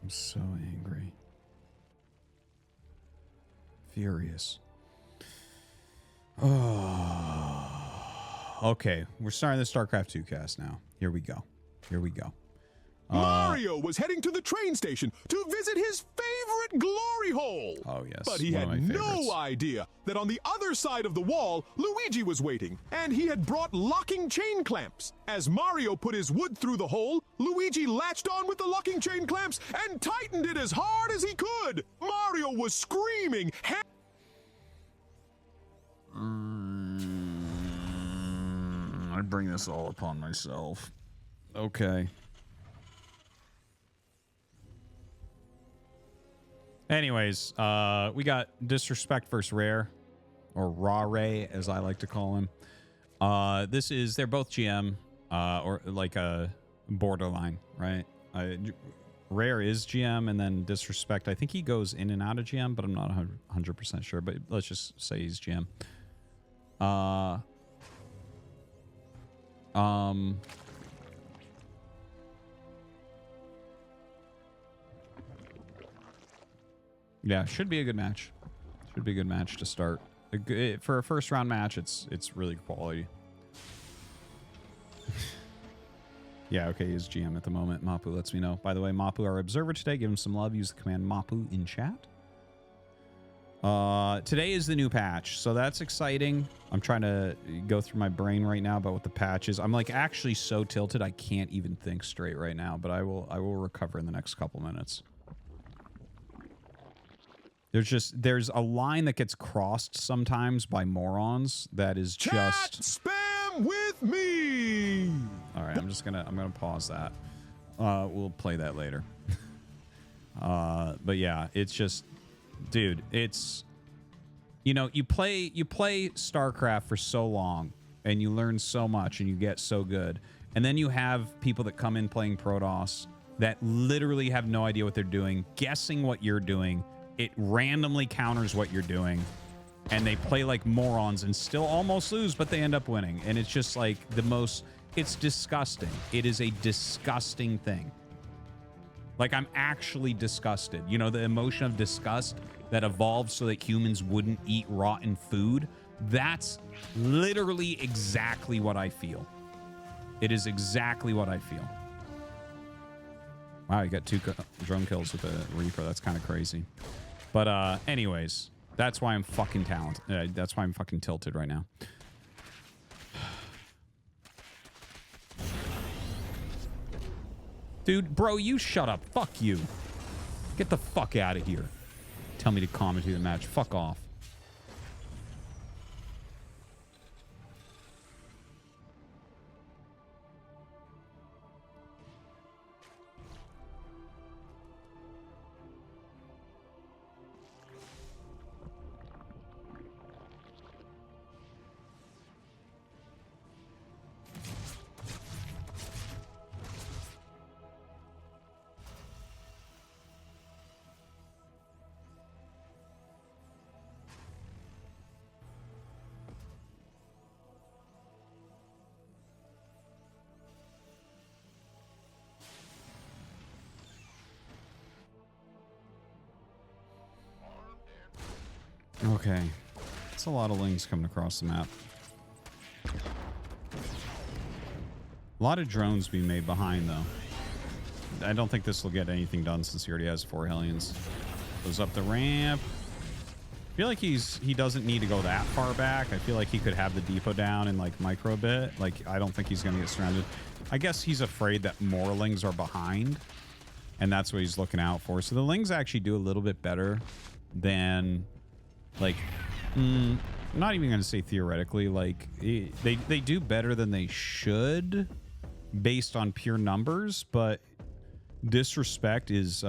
I'm so angry. Furious. Oh. Okay, we're starting the StarCraft 2 cast now. Here we go. Here we go. Mario was heading to the train station to visit his favorite glory hole. Oh, yes. But he had no idea that on the other side of the wall, Luigi was waiting, and he had brought locking chain clamps. As Mario put his wood through the hole, Luigi latched on with the locking chain clamps and tightened it as hard as he could. Mario was screaming. I bring this all upon myself. Okay. Anyways, we got Disrespect versus Rare, or Rare, as I like to call him. They're both GM, or like a borderline, right? Rare is GM, and then Disrespect, I think he goes in and out of GM, but I'm not 100% sure, but let's just say he's GM. Yeah, should be a good match. Should be a good match to start. For a first round match, it's really quality. Yeah, okay, he's GM at the moment. Mapu lets me know. By the way, Mapu, our observer today, give him some love. Use the command Mapu in chat. Today is the new patch, so that's exciting. I'm trying to go through my brain right now about what the patch is. I'm like actually so tilted I can't even think straight right now, but I will recover in the next couple minutes. There's a line that gets crossed sometimes by morons that is just spam with me. All right, I'm gonna pause that. We'll play that later. But yeah, it's just, dude, it's, you know, you play StarCraft for so long and you learn so much and you get so good, and then you have people that come in playing Protoss that literally have no idea what they're doing, guessing what you're doing. It randomly counters what you're doing, and they play like morons and still almost lose, but they end up winning. And it's just like it's disgusting. It is a disgusting thing. Like, I'm actually disgusted. You know, the emotion of disgust that evolved so that humans wouldn't eat rotten food. That's literally exactly what I feel. It is exactly what I feel. Wow, you got 2 drone kills with a Reaper. That's kind of crazy. But anyways, that's why I'm fucking talented. That's why I'm fucking tilted right now. Dude, bro, you shut up. Fuck you. Get the fuck out of here. Tell me to commentate the match. Fuck off. Okay. It's a lot of lings coming across the map. A lot of drones being made behind, though. I don't think this will get anything done since he already has 4 Hellions. Goes up the ramp. I feel like he doesn't need to go that far back. I feel like he could have the depot down in, like, micro a bit. Like, I don't think he's going to get surrounded. I guess he's afraid that more lings are behind, and that's what he's looking out for. So the lings actually do a little bit better than... Like, I'm not even going to say theoretically, like, they do better than they should based on pure numbers, but Disrespect is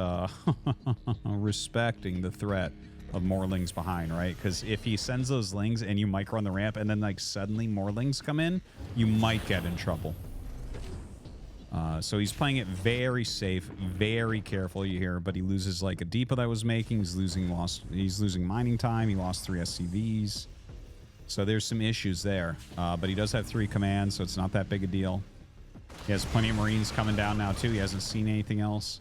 respecting the threat of more lings behind, right? Because if he sends those lings and you micro on the ramp and then, like, suddenly more lings come in, you might get in trouble. So he's playing it very safe, very careful, you hear, but he loses like a depot that was making. He's losing mining time. He lost 3 SCVs. So there's some issues there. But he does have 3 commands, so it's not that big a deal. He has plenty of Marines coming down now too. He hasn't seen anything else.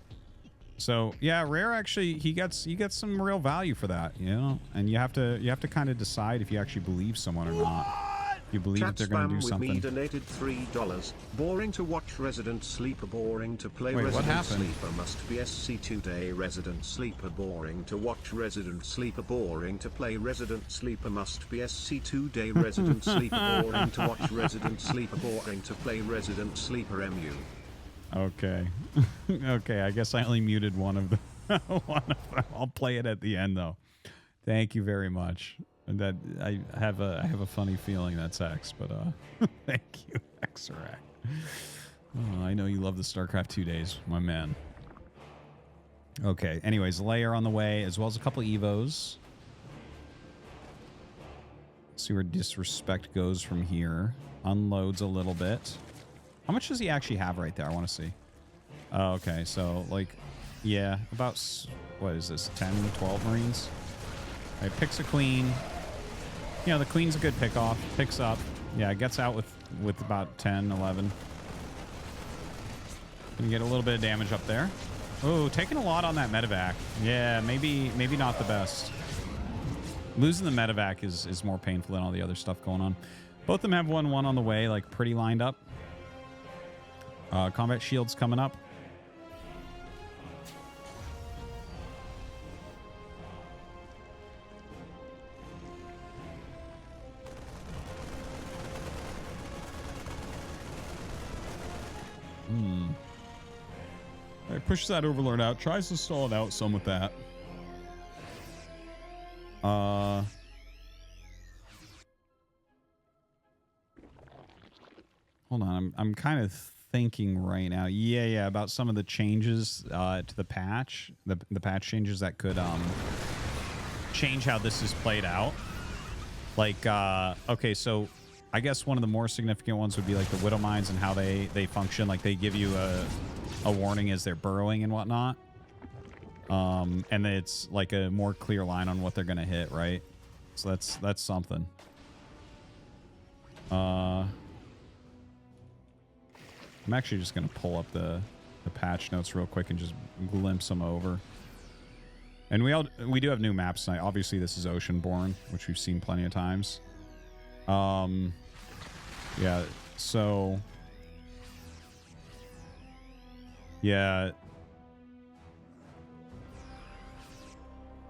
So yeah, Rare actually he gets some real value for that, you know, and you have to kind of decide if you actually believe someone or not. You believe Chat that they're going to do spam with something. me donated $3. Boring to watch Resident Sleeper, boring to play. Wait, what Resident happened? Sleeper must be SC2 day. Resident Sleeper, boring to watch Resident Sleeper, boring to play. Resident Sleeper must be SC2 day. Resident Sleeper, boring to watch Resident Sleeper, boring to play. Resident Sleeper MU. Okay. Okay, I guess I only muted one of them. One of them. I'll play it at the end though. Thank you very much. And that I have a funny feeling that's X, but thank you, Xerac. Oh, I know you love the StarCraft 2 days, my man. Okay, anyways, layer on the way, as well as a couple Evos. See where Disrespect goes from here. Unloads a little bit. How much does he actually have right there? I want to see. Oh, okay, so, like, yeah, about, what is this, 10, 12 Marines? All right, picks a Queen. You know, the Queen's a good pick off. Picks up. Yeah, it gets out with about 10, 11. Can get a little bit of damage up there. Oh, taking a lot on that medevac. Yeah, maybe not the best. Losing the medevac is more painful than all the other stuff going on. Both of them have 1-1 on the way, like pretty lined up. Combat shields coming up. Alright, pushes that Overlord out. Tries to stall it out some with that. Hold on. I'm kind of thinking right now. Yeah, about some of the changes to the patch. The patch changes that could change how this is played out. Like, okay, so I guess one of the more significant ones would be like the Widow Mines and how they function. Like they give you a warning as they're burrowing and whatnot. And it's like a more clear line on what they're going to hit, right? So that's something. I'm actually just going to pull up the patch notes real quick and just glimpse them over. And we do have new maps tonight. Obviously, this is Oceanborn, which we've seen plenty of times. Yeah, so... Yeah.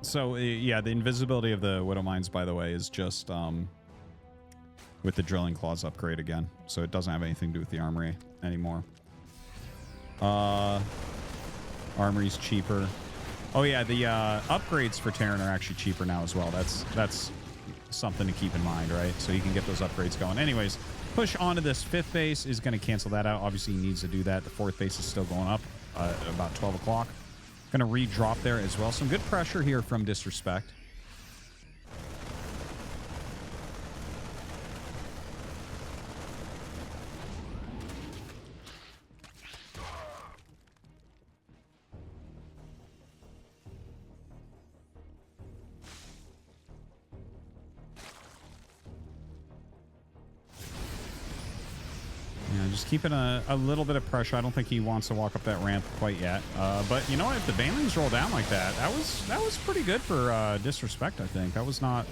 So, yeah, the invisibility of the Widow Mines, by the way, is just with the Drilling Claws upgrade again. So it doesn't have anything to do with the Armory anymore. Armory's cheaper. Oh, yeah, the upgrades for Terran are actually cheaper now as well. That's something to keep in mind, right? So you can get those upgrades going. Anyways, push onto this 5th base is going to cancel that out. Obviously, he needs to do that. The 4th base is still going up at about 12 o'clock. Going to re-drop there as well. Some good pressure here from Disrespect. Just keeping a little bit of pressure. I don't think he wants to walk up that ramp quite yet. But you know what? If the Banelings roll down like that, that was pretty good for Disrespect, I think. That was not...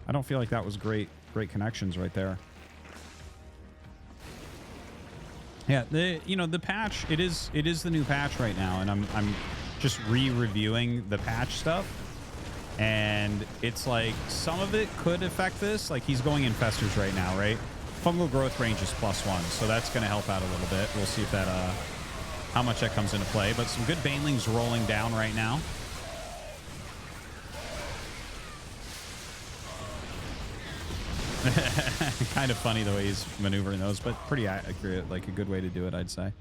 I don't feel like that was great connections right there. Yeah, the patch, it is the new patch right now, and I'm just re-reviewing the patch stuff. And it's like some of it could affect this. Like he's going Infestors right now, right? Fungal growth range is +1, so that's going to help out a little bit. We'll see if that, how much that comes into play. But some good Banelings rolling down right now. Kind of funny the way he's maneuvering those, but pretty accurate. Like a good way to do it, I'd say.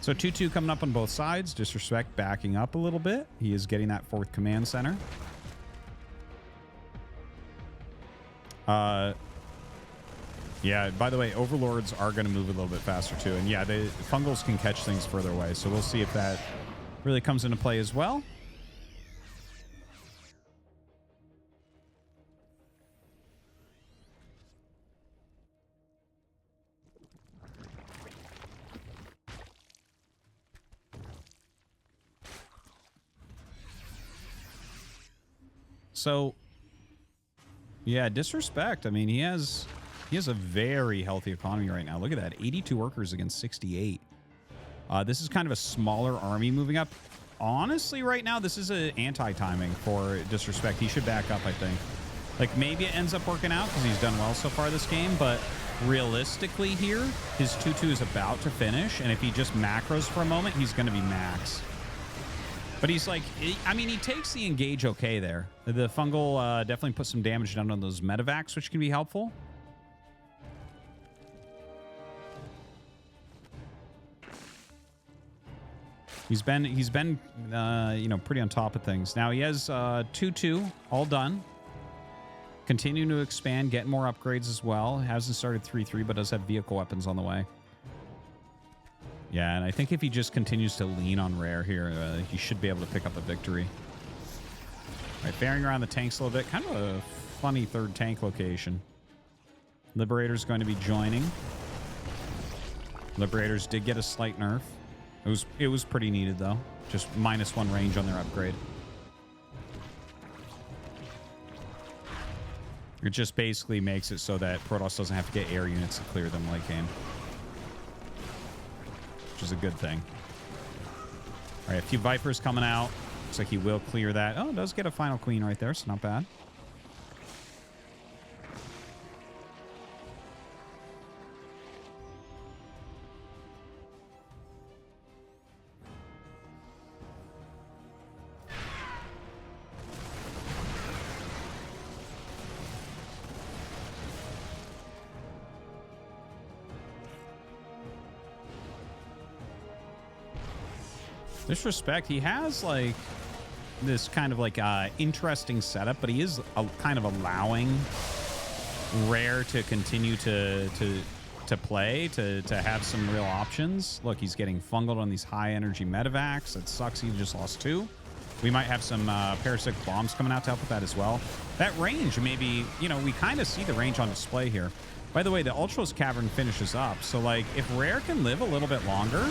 So 2-2 coming up on both sides. Disrespect backing up a little bit. He is getting that 4th command center. Yeah, by the way, Overlords are going to move a little bit faster too. And yeah, the Fungals can catch things further away. So we'll see if that really comes into play as well. So, yeah, Disrespect. I mean, he has a very healthy economy right now. Look at that, 82 workers against 68. This is kind of a smaller army moving up. Honestly, right now, this is an anti-timing for Disrespect. He should back up, I think. Like, maybe it ends up working out because he's done well so far this game, but realistically here, his 2-2 is about to finish, and if he just macros for a moment, he's going to be max. But he's like, I mean, he takes the engage okay there. The Fungal definitely puts some damage down on those medevacs, which can be helpful. He's been you know, pretty on top of things. Now he has 2-2 all done. Continuing to expand, get more upgrades as well. Hasn't started 3-3, but does have vehicle weapons on the way. Yeah, and I think if he just continues to lean on rare here, he should be able to pick up a victory. All right, bearing around the tanks a little bit. Kind of a funny third tank location. Liberator's going to be joining. Liberators did get a slight nerf. It was pretty needed, though. Just -1 range on their upgrade. It just basically makes it so that Protoss doesn't have to get air units to clear them late game. Which is a good thing. All right, a few Vipers coming out. Looks like he will clear that. Oh, does get a final Queen right there, so not bad. Disrespect, he has like this kind of like interesting setup, but he is kind of allowing rare to continue to play, to have some real options. Look, he's getting fungled on these high energy medevacs. That sucks. He just lost 2. We might have some parasitic bombs coming out to help with that as well. That range, maybe, you know, we kind of see the range on display here. By the way, the Ultros Cavern finishes up. So, like, if Rare can live a little bit longer...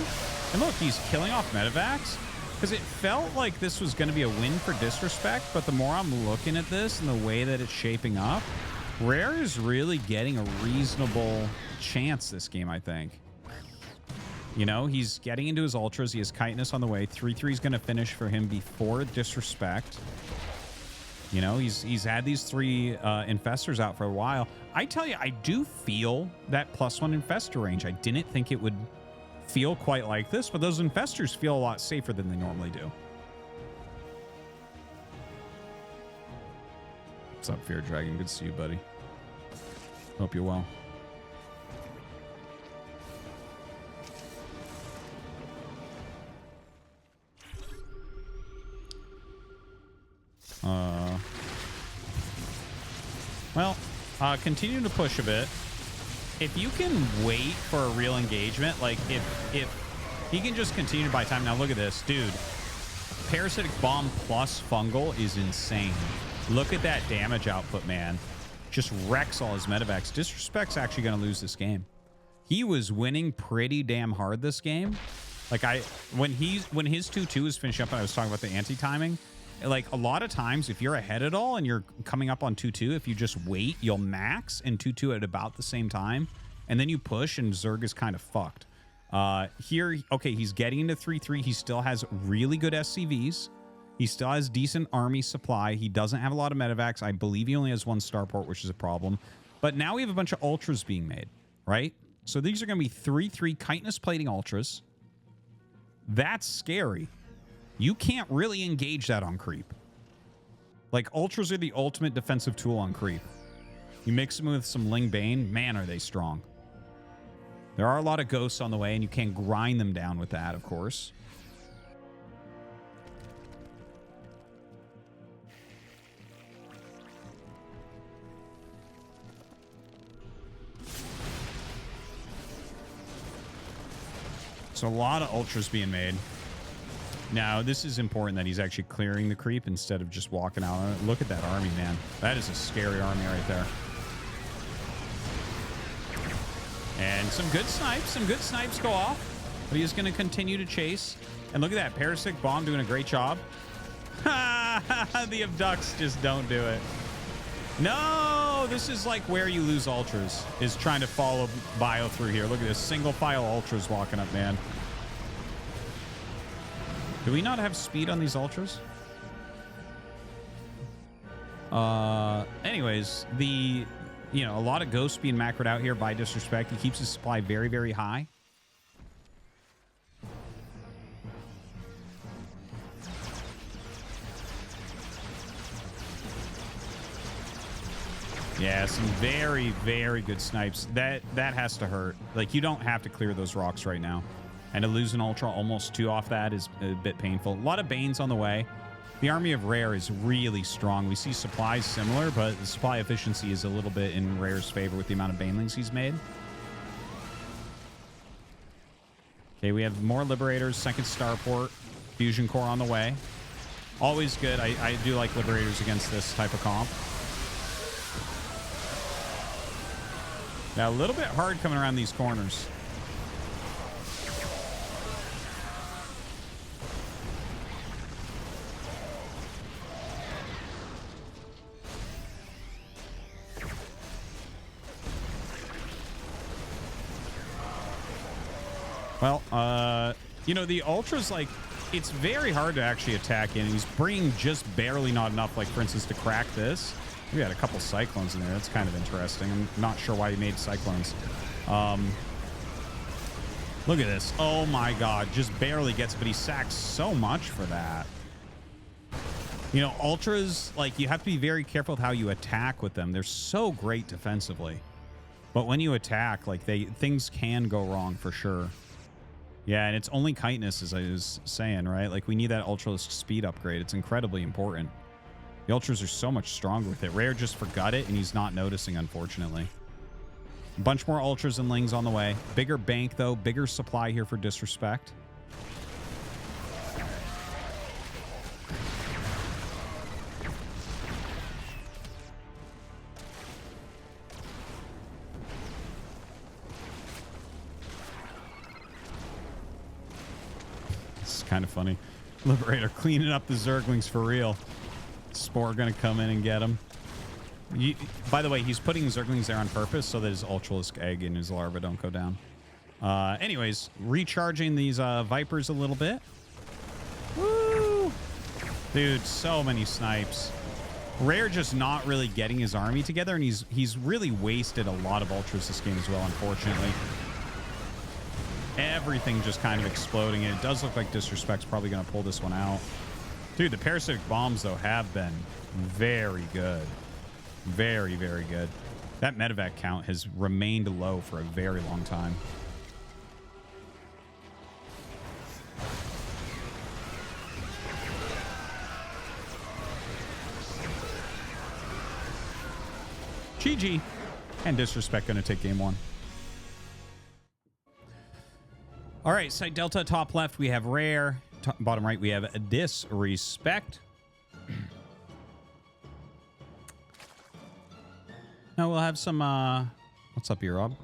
And look, he's killing off medevacs. Because it felt like this was going to be a win for Disrespect, but the more I'm looking at this and the way that it's shaping up, Rare is really getting a reasonable chance this game, I think. You know, he's getting into his Ultras. He has Chitinous on the way. 3-3 is going to finish for him before Disrespect. You know, he's had these 3 Infestors out for a while. I tell you, I do feel that +1 Infestor range. I didn't think it would feel quite like this, but those Infestors feel a lot safer than they normally do. What's up, Fear Dragon? Good to see you, buddy. Hope you're well. Continue to push a bit. If you can wait for a real engagement, like if he can just continue to buy time. Now look at this, dude. Parasitic Bomb plus Fungal is insane. Look at that damage output, man. Just wrecks all his medevacs. Disrespect's actually going to lose this game. He was winning pretty damn hard this game. Like when his 2-2 is finishing up, and I was talking about the anti-timing, like a lot of times if you're ahead at all and you're coming up on 2-2, if you just wait, you'll max and 2-2 at about the same time, and then you push and Zerg is kind of fucked. Here, okay, he's getting into 3-3. He still has really good SCVs. He still has decent army supply. He doesn't have a lot of medevacs. I believe he only has 1 starport, which is a problem. But now we have a bunch of ultras being made, right? So these are going to be 3-3 chitinous plating ultras. That's scary. You can't really engage that on creep. Like, ultras are the ultimate defensive tool on creep. You mix them with some Ling Bane, man, are they strong. There are a lot of ghosts on the way, and you can grind them down with that, of course. So a lot of ultras being made. Now, this is important that he's actually clearing the creep instead of just walking out on it. Look at that army, man. That is a scary army right there. And some good snipes go off. But he is going to continue to chase. And look at that, Parasitic Bomb doing a great job. Ha! The abducts just don't do it. No, this is like where you lose ultras, is trying to follow bio through here. Look at this single file ultras walking up, man. Do we not have speed on these ultras? Anyways, a lot of ghost being macroed out here by Disrespect. He keeps his supply very, very high. Yeah, some very, very good snipes. That has to hurt. Like, you don't have to clear those rocks right now. And to lose an ultra almost 2 off that is a bit painful. A lot of Banes on the way. The army of Rare is really strong. We see supplies similar, but the supply efficiency is a little bit in Rare's favor with the amount of Banelings he's made. Okay, we have more Liberators, second Starport, Fusion Core on the way. Always good. I do like Liberators against this type of comp. Now, a little bit hard coming around these corners. Well, the Ultra's, like, it's very hard to actually attack in. He's bringing just barely not enough, like, for instance, to crack this. We had a couple Cyclones in there. That's kind of interesting. I'm not sure why he made Cyclones. Look at this. Oh, my God. Just barely gets, but he sacks so much for that. Ultras, like, you have to be very careful with how you attack with them. They're so great defensively. But when you attack, like, things can go wrong for sure. Yeah, and it's only Chitinous, as I was saying, right? Like, we need that Ultralisk speed upgrade. It's incredibly important. The Ultras are so much stronger with it. Rare just forgot it, and he's not noticing, unfortunately. A bunch more Ultras and Lings on the way. Bigger bank, though. Bigger supply here for Disrespect. This is kind of funny. Liberator cleaning up the Zerglings for real. Spore gonna come in and get him. By the way, he's putting Zerglings there on purpose so that his Ultralisk egg and his larva don't go down. Anyways, recharging these Vipers a little bit. Woo! Dude, so many snipes. Rare just not really getting his army together, and he's really wasted a lot of Ultras this game as well, unfortunately. Everything just kind of exploding, and it does look like Disrespect's probably going to pull this one out. Dude, the parasitic bombs, though, have been very good. Very, very good. That medevac count has remained low for a very long time. GG. And Disrespect going to take game 1. All right, side Delta, top left, we have Rare. Bottom right, we have Disrespect. Now we'll have some, what's up, Rob?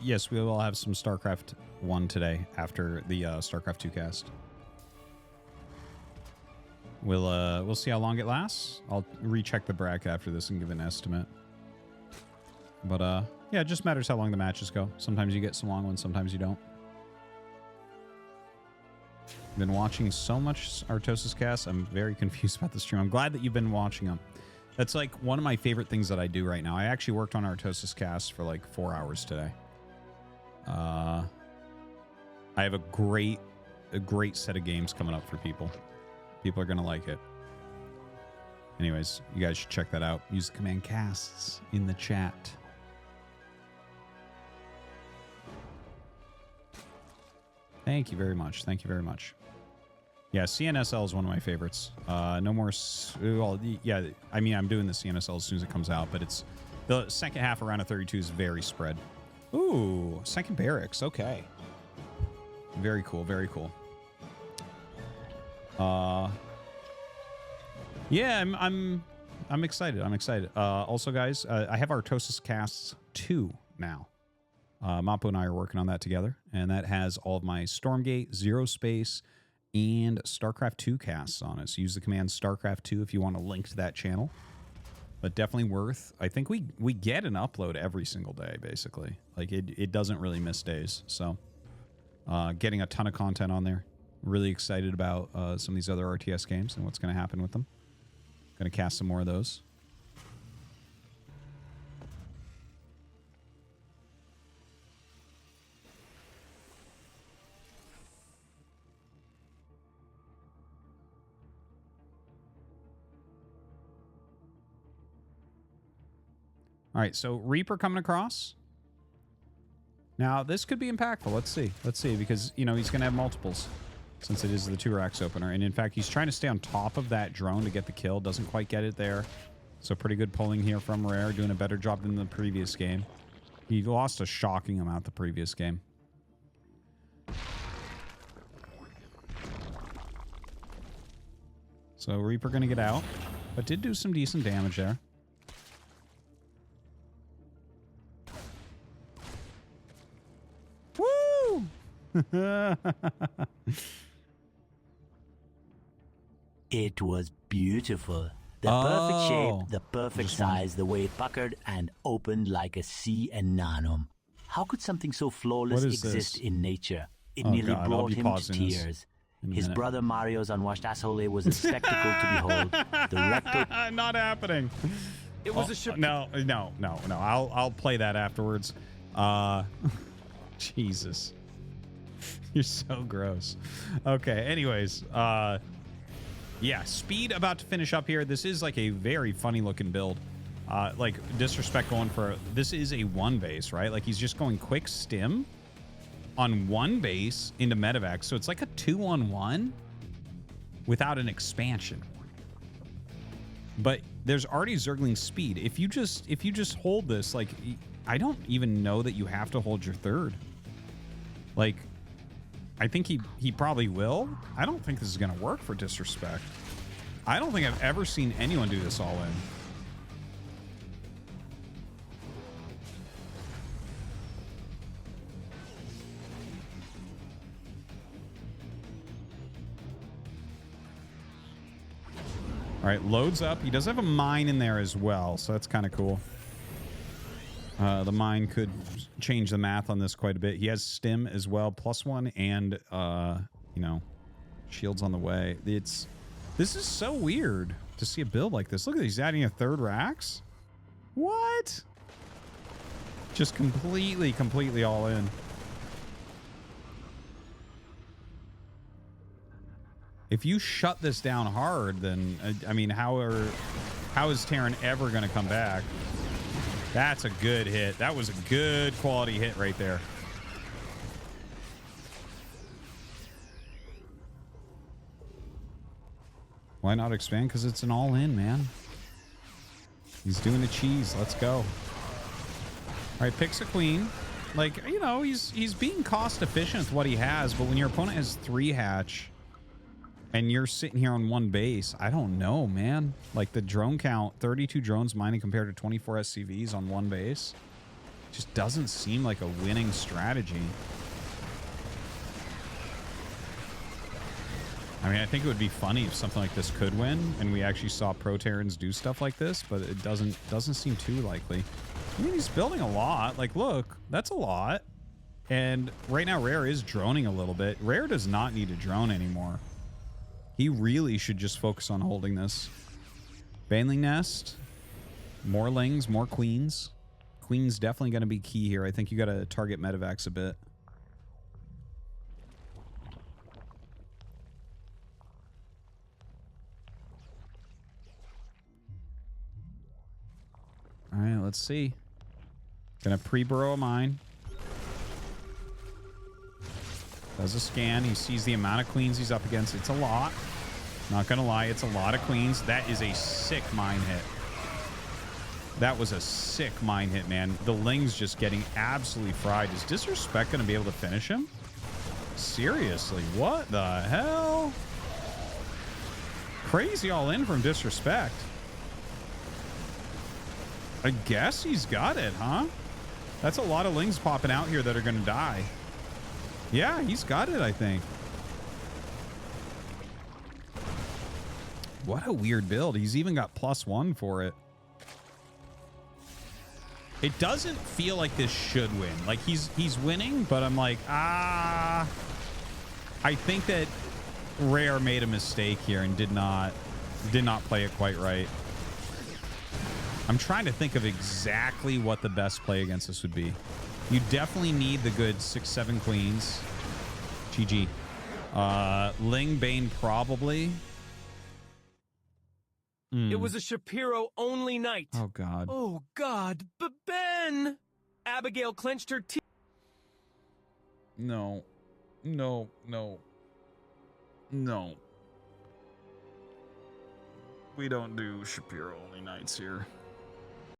Yes, we will have some StarCraft 1 today after the StarCraft 2 cast. We'll see how long it lasts. I'll recheck the bracket after this and give an estimate. But, yeah, it just matters how long the matches go. Sometimes you get some long ones, sometimes you don't. Been watching so much Artosis cast. I'm very confused about the stream. I'm glad that you've been watching them. That's like one of my favorite things that I do right now. I actually worked on Artosis cast for like 4 hours today. I have a great set of games coming up for people. People are going to like it. Anyways, you guys should check that out. Use the command casts in the chat. Thank you very much. Thank you very much. Yeah, CNSL is one of my favorites. No more... Well, yeah, I mean, I'm doing the CNSL as soon as it comes out, but it's... The second half around of 32 is very spread. Ooh, second barracks. Okay. Very cool. Very cool. Yeah, I'm excited. I'm excited. Also, guys, I have Artosis Casts 2 now. Mapu and I are working on that together, and that has all of my Stormgate, Zero Space, and StarCraft 2 casts on it. So use the command StarCraft 2 if you want to link to that channel. But definitely worth. I think we get an upload every single day, basically. Like, it doesn't really miss days. So getting a ton of content on there. Really excited about some of these other RTS games and what's going to happen with them. Going to cast some more of those. All right, so Reaper coming across. Now, this could be impactful. Let's see. Let's see, because, you know, he's going to have multiples since it is the 2-Rax opener. And, in fact, he's trying to stay on top of that drone to get the kill. Doesn't quite get it there. So, pretty good pulling here from Rare, doing a better job than the previous game. He lost a shocking amount the previous game. So, Reaper going to get out, but did do some decent damage there. Woo! It was beautiful. The perfect shape, the perfect size, the way it puckered and opened like a sea anemone. How could something so flawless exist in nature? It nearly brought him to tears. His brother Mario's unwashed asshole was a spectacle to behold. The rectal... Not happening. It was a ship. No. I'll play that afterwards. Jesus. You're so gross. Okay, anyways. Yeah, Speed about to finish up here. This is like a very funny looking build. Like, Disrespect going for... This is a 1 base, right? Like, he's just going quick stim on 1 base into Medivac. So it's like a 2-on-1 without an expansion. But there's already Zergling Speed. If you just hold this, like, I don't even know that you have to hold your 3rd. Like, I think he probably will. I don't think this is going to work for Disrespect. I don't think I've ever seen anyone do this all in. All right, loads up. He does have a mine in there as well, so that's kind of cool. The mine could change the math on this quite a bit. He has stim as well, +1, and you know, shields on the way. This is so weird to see a build like this. Look at he's adding a 3rd Rax. What? Just completely all in. If you shut this down hard, then I mean, how is Terran ever going to come back? That's a good hit. That was a good quality hit right there. Why not expand? Because it's an all-in, man. He's doing a cheese. Let's go. All right, picks a queen. Like, you know, he's being cost efficient with what he has, but when your opponent has 3 hatch and you're sitting here on 1 base, I don't know, man. Like, the drone count, 32 drones mining compared to 24 SCVs on 1 base, just doesn't seem like a winning strategy. I mean, I think it would be funny if something like this could win, and we actually saw Pro Terrans do stuff like this, but it doesn't seem too likely. I mean, he's building a lot. Like, look, that's a lot. And right now, Rare is droning a little bit. Rare does not need to drone anymore. He really should just focus on holding this. Baneling Nest. More Lings, more Queens. Queen's definitely going to be key here. I think you got to target Medivacs a bit. All right, let's see. Gonna pre-burrow a mine. Does a scan. He sees the amount of queens he's up against. It's a lot. Not gonna lie, it's a lot of queens. That is a sick mine hit. That was a sick mine hit, man. The Ling's just getting absolutely fried. Is Disrespect gonna be able to finish him? Seriously, what the hell? Crazy all in from Disrespect. I guess he's got it, huh? That's a lot of Lings popping out here that are gonna die. Yeah, he's got it, I think. What a weird build. He's even got +1 for it. It doesn't feel like this should win. Like he's winning, but I'm like, I think that Rare made a mistake here and did not play it quite right. I'm trying to think of exactly what the best play against this would be. You definitely need the good 6-7 queens. GG. Ling Bane probably. It was a Shapiro-only night. Oh, God. Oh, God. But Ben! Abigail clenched her teeth. No. No. No. No. We don't do Shapiro-only nights here.